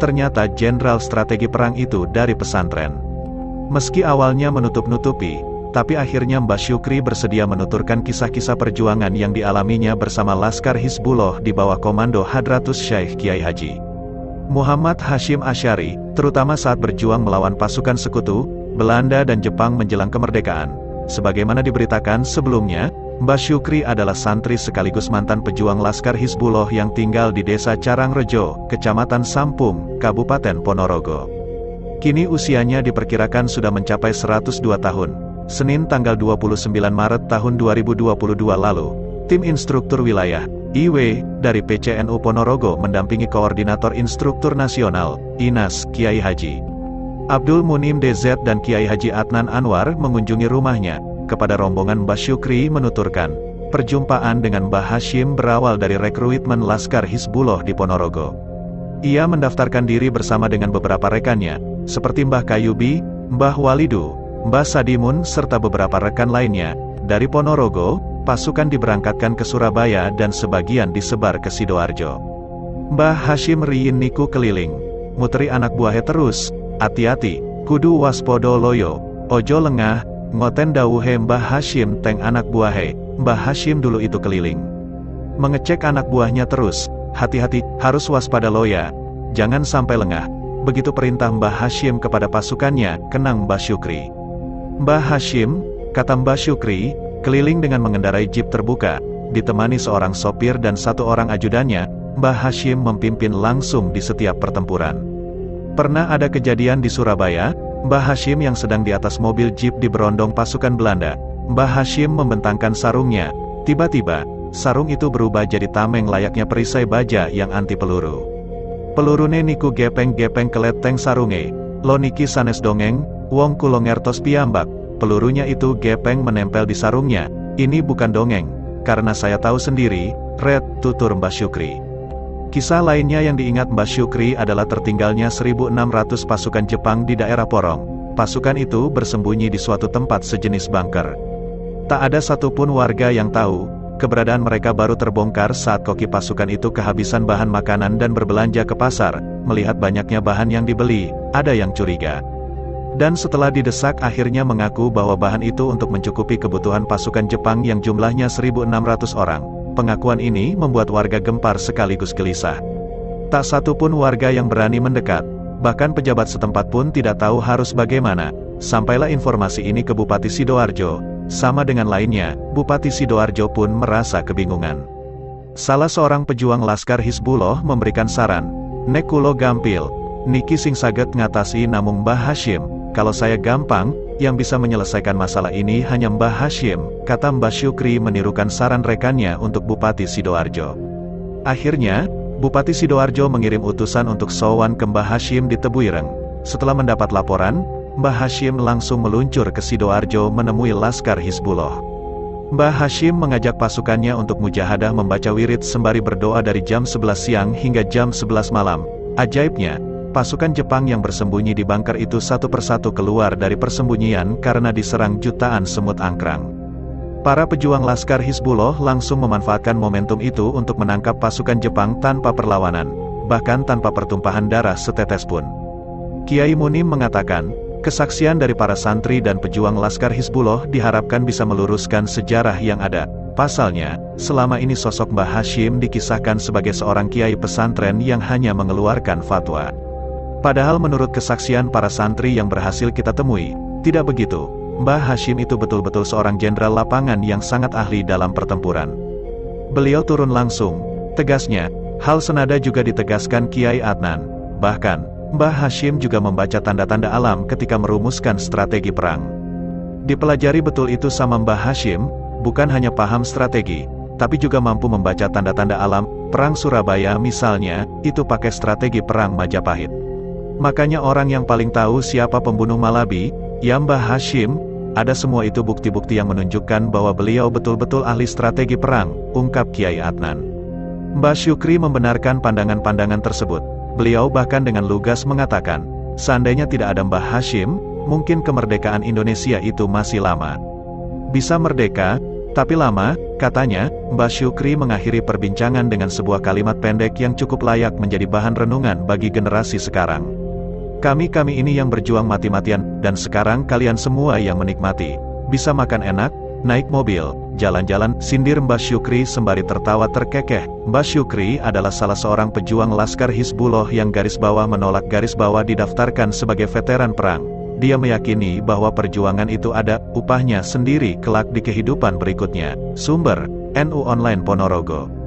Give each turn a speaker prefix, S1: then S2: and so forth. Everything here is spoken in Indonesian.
S1: ternyata jenderal strategi perang itu dari pesantren. Meski awalnya menutup-nutupi, tapi akhirnya Mbah Syukri bersedia menuturkan kisah-kisah perjuangan yang dialaminya bersama Laskar Hizbullah di bawah komando Hadratus Syekh Kiai Haji Muhammad Hasyim Asy'ari, terutama saat berjuang melawan pasukan sekutu, Belanda dan Jepang menjelang kemerdekaan. Sebagaimana diberitakan sebelumnya, Mbah Syukri adalah santri sekaligus mantan pejuang Laskar Hizbullah yang tinggal di Desa Carangrejo, Kecamatan Sampung, Kabupaten Ponorogo. Kini usianya diperkirakan sudah mencapai 102 tahun. Senin tanggal 29 Maret tahun 2022 lalu, tim instruktur wilayah IW dari PCNU Ponorogo mendampingi Koordinator Instruktur Nasional INAS Kiai Haji Abdul Munim DZ dan Kiai Haji Adnan Anwar mengunjungi rumahnya. Kepada rombongan Mbah Syukri menuturkan, perjumpaan dengan Mbah Hasyim berawal dari rekrutmen Laskar Hizbullah di Ponorogo. Ia mendaftarkan diri bersama dengan beberapa rekannya, seperti Mbah Kayubi, Mbah Walidu, Mbah Sadimun serta beberapa rekan lainnya. Dari Ponorogo, pasukan diberangkatkan ke Surabaya dan sebagian disebar ke Sidoarjo. Mbah Hasyim riyin niku keliling, muteri anak buahnya terus, hati-hati, kudu waspodo loyo, ojo lengah, ngoten dawuhe Mbah Hasyim teng anak buahe. Mbah Hasyim dulu itu keliling mengecek anak buahnya terus, hati-hati, harus waspada loya, jangan sampai lengah. Begitu perintah Mbah Hasyim kepada pasukannya, kenang Mbah Syukri. Mbah Hasyim, kata Mbah Syukri, keliling dengan mengendarai jeep terbuka, ditemani seorang sopir dan satu orang ajudannya. Mbah Hasyim memimpin langsung di setiap pertempuran. Pernah ada kejadian di Surabaya, Mbah Hasyim yang sedang di atas mobil jeep diberondong pasukan Belanda. Mbah Hasyim membentangkan sarungnya. Tiba-tiba, sarung itu berubah jadi tameng layaknya perisai baja yang anti peluru. Pelurune niku gepeng-gepeng keleteng sarunge. Lo niki sanes dongeng, wong kulo ngertos piyambak. Pelurunya itu gepeng menempel di sarungnya. Ini bukan dongeng, karena saya tahu sendiri, red, tutur Mbah Syukri. Kisah lainnya yang diingat Mbah Syukri adalah tertinggalnya 1.600 pasukan Jepang di daerah Porong. Pasukan itu bersembunyi di suatu tempat sejenis bunker. Tak ada satupun warga yang tahu, keberadaan mereka baru terbongkar saat koki pasukan itu kehabisan bahan makanan dan berbelanja ke pasar. Melihat banyaknya bahan yang dibeli, ada yang curiga. Dan setelah didesak akhirnya mengaku bahwa bahan itu untuk mencukupi kebutuhan pasukan Jepang yang jumlahnya 1.600 orang. Pengakuan ini membuat warga gempar sekaligus gelisah. Tak satu pun warga yang berani mendekat, bahkan pejabat setempat pun tidak tahu harus bagaimana. Sampailah informasi ini ke Bupati Sidoarjo. Sama dengan lainnya, Bupati Sidoarjo pun merasa kebingungan. Salah seorang pejuang Laskar Hizbullah memberikan saran, "Nek kulo gampil, niki sing saged ngatasi namung Mbah Hasyim. Kalau saya gampang, yang bisa menyelesaikan masalah ini hanya Mbah Hasyim," kata Mbah Syukri menirukan saran rekannya untuk Bupati Sidoarjo. Akhirnya, Bupati Sidoarjo mengirim utusan untuk sowan ke Mbah Hasyim di Tebuireng. Setelah mendapat laporan, Mbah Hasyim langsung meluncur ke Sidoarjo menemui Laskar Hizbullah. Mbah Hasyim mengajak pasukannya untuk mujahadah membaca wirid sembari berdoa dari jam 11 siang hingga jam 11 malam. Ajaibnya, pasukan Jepang yang bersembunyi di bunker itu satu persatu keluar dari persembunyian karena diserang jutaan semut angkrang. Para pejuang Laskar Hizbullah langsung memanfaatkan momentum itu untuk menangkap pasukan Jepang tanpa perlawanan, bahkan tanpa pertumpahan darah setetes pun. Kiai Munim mengatakan, kesaksian dari para santri dan pejuang Laskar Hizbullah diharapkan bisa meluruskan sejarah yang ada. Pasalnya, selama ini sosok Mbah Hasyim dikisahkan sebagai seorang kiai pesantren yang hanya mengeluarkan fatwa. Padahal menurut kesaksian para santri yang berhasil kita temui, tidak begitu. Mbah Hasyim itu betul-betul seorang jenderal lapangan yang sangat ahli dalam pertempuran. Beliau turun langsung, tegasnya. Hal senada juga ditegaskan Kiai Adnan. Bahkan, Mbah Hasyim juga membaca tanda-tanda alam ketika merumuskan strategi perang. Dipelajari betul itu sama Mbah Hasyim, bukan hanya paham strategi, tapi juga mampu membaca tanda-tanda alam. Perang Surabaya misalnya, itu pakai strategi perang Majapahit. Makanya orang yang paling tahu siapa pembunuh Malabi, ya Mbah Hasyim. Ada semua itu bukti-bukti yang menunjukkan bahwa beliau betul-betul ahli strategi perang, ungkap Kiai Adnan. Mbah Syukri membenarkan pandangan-pandangan tersebut. Beliau bahkan dengan lugas mengatakan, seandainya tidak ada Mbah Hasyim, mungkin kemerdekaan Indonesia itu masih lama. Bisa merdeka, Tapi lama, katanya, Mbak Syukri mengakhiri perbincangan dengan sebuah kalimat pendek yang cukup layak menjadi bahan renungan bagi generasi sekarang. Kami ini yang berjuang mati-matian, dan sekarang kalian semua yang menikmati. Bisa makan enak, naik mobil, jalan-jalan, sindir Mbak Syukri sembari tertawa terkekeh. Mbak Syukri adalah salah seorang pejuang Laskar Hizbullah yang garis bawah menolak garis bawah didaftarkan sebagai veteran perang. Dia meyakini bahwa perjuangan itu ada upahnya sendiri kelak di kehidupan berikutnya. Sumber, NU Online Ponorogo.